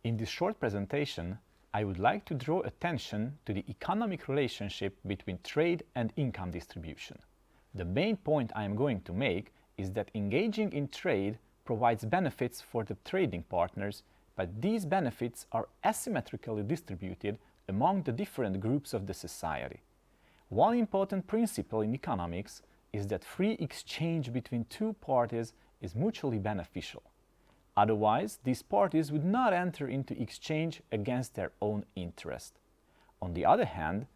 In this short presentation, I would like to draw attention to the economic relationship between trade and income distribution. The main point I am going to make is that engaging in trade provides benefits for the trading partners, but these benefits are asymmetrically distributed among the different groups of the society. One important principle in economics is that free exchange between two parties is mutually beneficial. Otherwise, these parties would not enter into exchange against their own interest. On the other hand,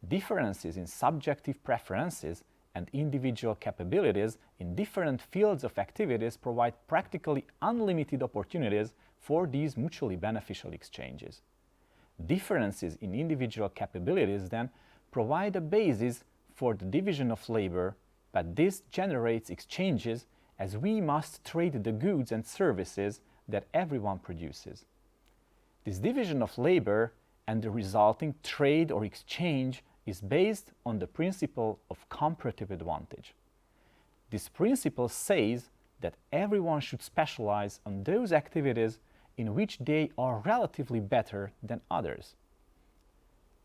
differences in subjective preferences and individual capabilities in different fields of activities provide practically unlimited opportunities for these mutually beneficial exchanges. Differences in individual capabilities then provide a basis for the division of labor, but this generates exchanges as we must trade the goods and services that everyone produces. This division of labor and the resulting trade or exchange is based on the principle of comparative advantage. This principle says that everyone should specialize on those activities in which they are relatively better than others.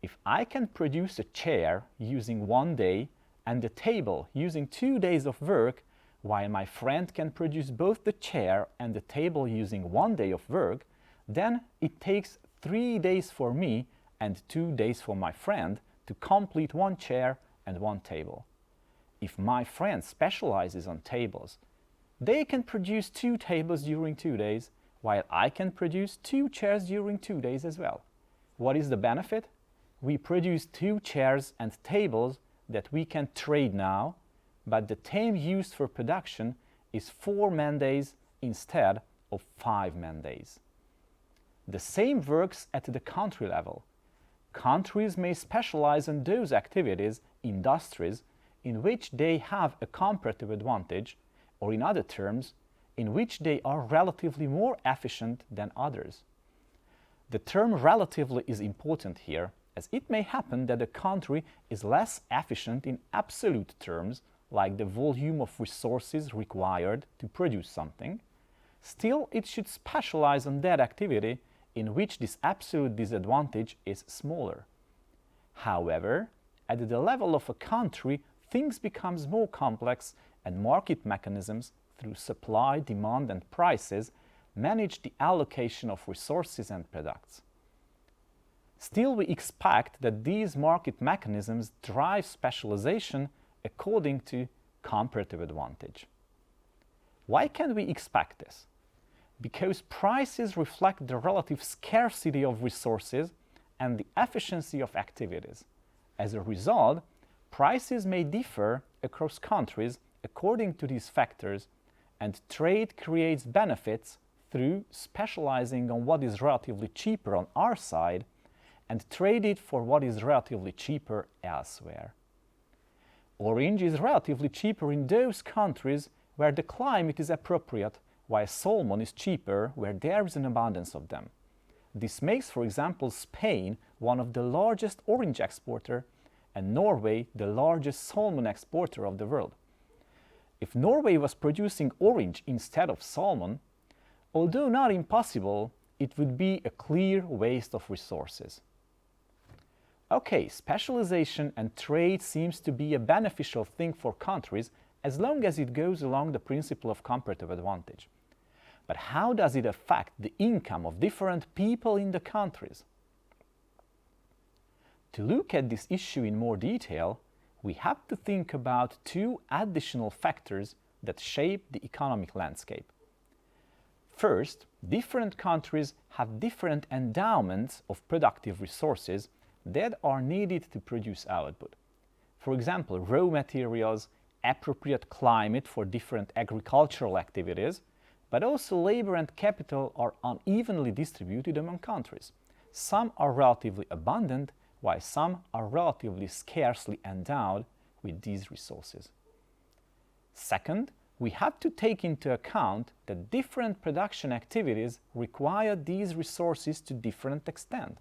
If I can produce a chair using 1 day and a table using 2 days of work, while my friend can produce both the chair and the table using 1 day of work, then it takes 3 days for me and 2 days for my friend to complete 1 chair and 1 table. If my friend specializes on tables, they can produce 2 tables during 2 days, while I can produce 2 chairs during 2 days as well. What is the benefit? We produce 2 chairs and tables that we can trade now, but the time used for production is 4 man-days instead of 5 man-days. The same works at the country level. Countries may specialize on those activities, industries, in which they have a comparative advantage, or in other terms, in which they are relatively more efficient than others. The term relatively is important here, as it may happen that a country is less efficient in absolute terms, like the volume of resources required to produce something. Still, it should specialize on that activity in which this absolute disadvantage is smaller. However, at the level of a country, things become more complex and market mechanisms through supply, demand and prices manage the allocation of resources and products. Still, we expect that these market mechanisms drive specialization according to comparative advantage. Why can we expect this? Because prices reflect the relative scarcity of resources and the efficiency of activities. As a result, prices may differ across countries according to these factors, and trade creates benefits through specializing on what is relatively cheaper on our side and trade it for what is relatively cheaper elsewhere. Orange is relatively cheaper in those countries where the climate is appropriate, while salmon is cheaper where there is an abundance of them. This makes, for example, Spain one of the largest orange exporters and Norway the largest salmon exporter of the world. If Norway was producing orange instead of salmon, although not impossible, it would be a clear waste of resources. Okay, specialization and trade seems to be a beneficial thing for countries as long as it goes along the principle of comparative advantage. But how does it affect the income of different people in the countries? To look at this issue in more detail, we have to think about 2 additional factors that shape the economic landscape. First, different countries have different endowments of productive resources that are needed to produce output. For example, raw materials, appropriate climate for different agricultural activities, but also labor and capital are unevenly distributed among countries. Some are relatively abundant, while some are relatively scarcely endowed with these resources. Second, we have to take into account that different production activities require these resources to different extent.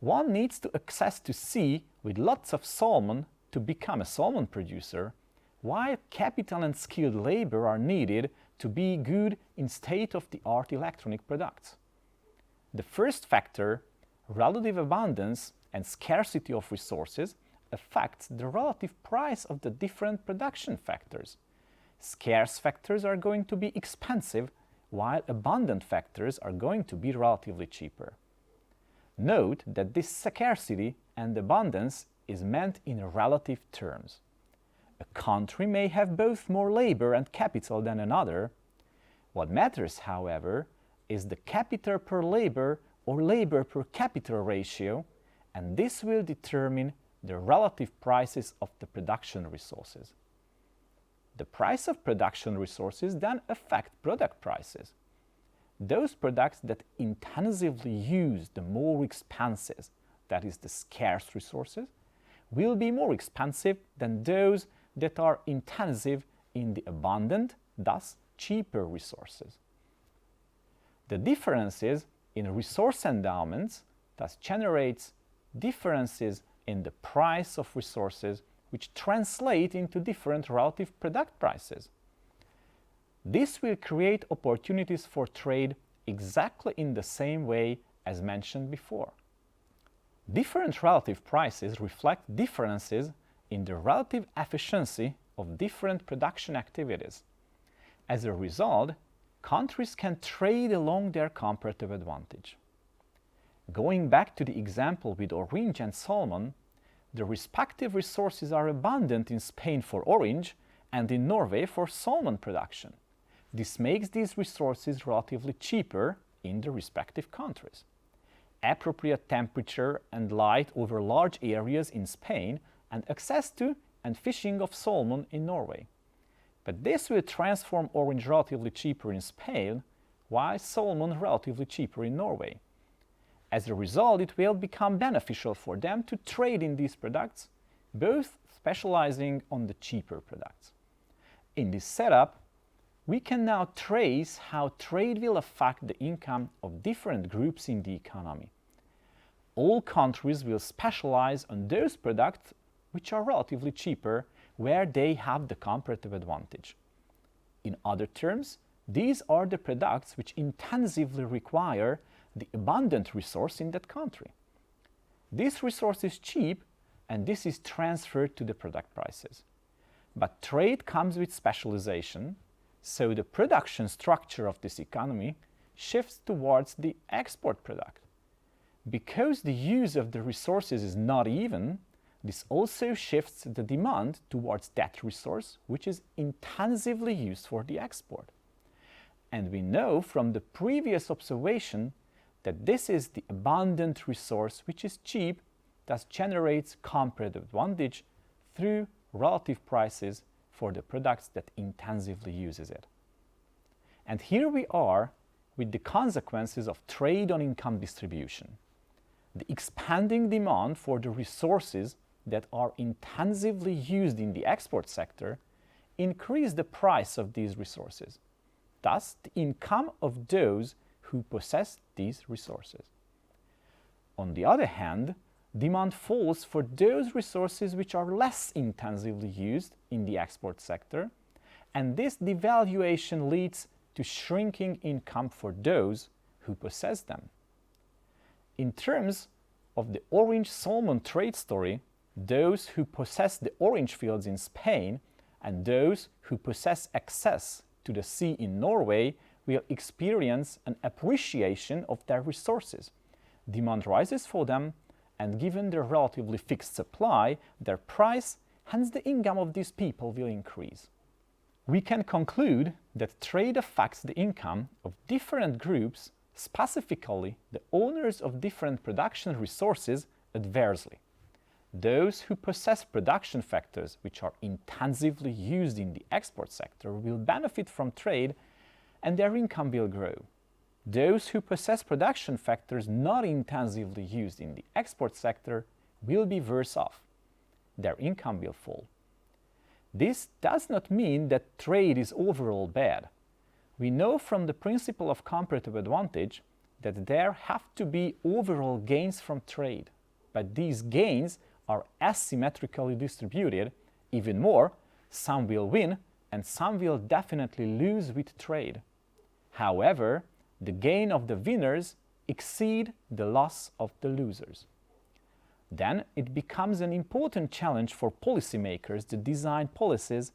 One needs to access to sea with lots of salmon to become a salmon producer, while capital and skilled labor are needed to be good in state-of-the-art electronic products. The first factor, relative abundance and scarcity of resources, affects the relative price of the different production factors. Scarce factors are going to be expensive, while abundant factors are going to be relatively cheaper. Note that this scarcity and abundance is meant in relative terms. A country may have both more labor and capital than another. What matters, however, is the capital per labor or labor per capita ratio, and this will determine the relative prices of the production resources. The price of production resources then affect product prices. Those products that intensively use the more expensive, that is the scarce resources, will be more expensive than those that are intensive in the abundant, thus cheaper resources. The differences in resource endowments thus generates differences in the price of resources, which translate into different relative product prices. This will create opportunities for trade exactly in the same way as mentioned before. Different relative prices reflect differences in the relative efficiency of different production activities. As a result, countries can trade along their comparative advantage. Going back to the example with orange and salmon, the respective resources are abundant in Spain for orange and in Norway for salmon production. This makes these resources relatively cheaper in the respective countries. Appropriate temperature and light over large areas in Spain and access to and fishing of salmon in Norway. But this will transform orange relatively cheaper in Spain, while salmon relatively cheaper in Norway. As a result, it will become beneficial for them to trade in these products, both specializing on the cheaper products. In this setup, we can now trace how trade will affect the income of different groups in the economy. All countries will specialize on those products which are relatively cheaper, where they have the comparative advantage. In other terms, these are the products which intensively require the abundant resource in that country. This resource is cheap, and this is transferred to the product prices. But trade comes with specialization, so the production structure of this economy shifts towards the export product. Because the use of the resources is not even, this also shifts the demand towards that resource which is intensively used for the export. And we know from the previous observation that this is the abundant resource which is cheap, thus generates comparative advantage through relative prices for the products that intensively uses it. And here we are with the consequences of trade on income distribution. The expanding demand for the resources that are intensively used in the export sector increase the price of these resources, thus the income of those who possess these resources. On the other hand, demand falls for those resources which are less intensively used in the export sector, and this devaluation leads to shrinking income for those who possess them. In terms of the orange salmon trade story, those who possess the orange fields in Spain and those who possess access to the sea in Norway will experience an appreciation of their resources. Demand rises for them, and given their relatively fixed supply, their price, hence the income of these people, will increase. We can conclude that trade affects the income of different groups, specifically the owners of different production resources, adversely. Those who possess production factors which are intensively used in the export sector will benefit from trade, and their income will grow. Those who possess production factors not intensively used in the export sector will be worse off. Their income will fall. This does not mean that trade is overall bad. We know from the principle of comparative advantage that there have to be overall gains from trade, but these gains are asymmetrically distributed. Even more, some will win and some will definitely lose with trade. However, the gain of the winners exceed the loss of the losers. Then it becomes an important challenge for policymakers to design policies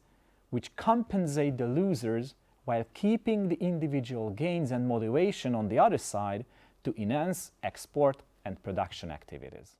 which compensate the losers while keeping the individual gains and motivation on the other side to enhance export and production activities.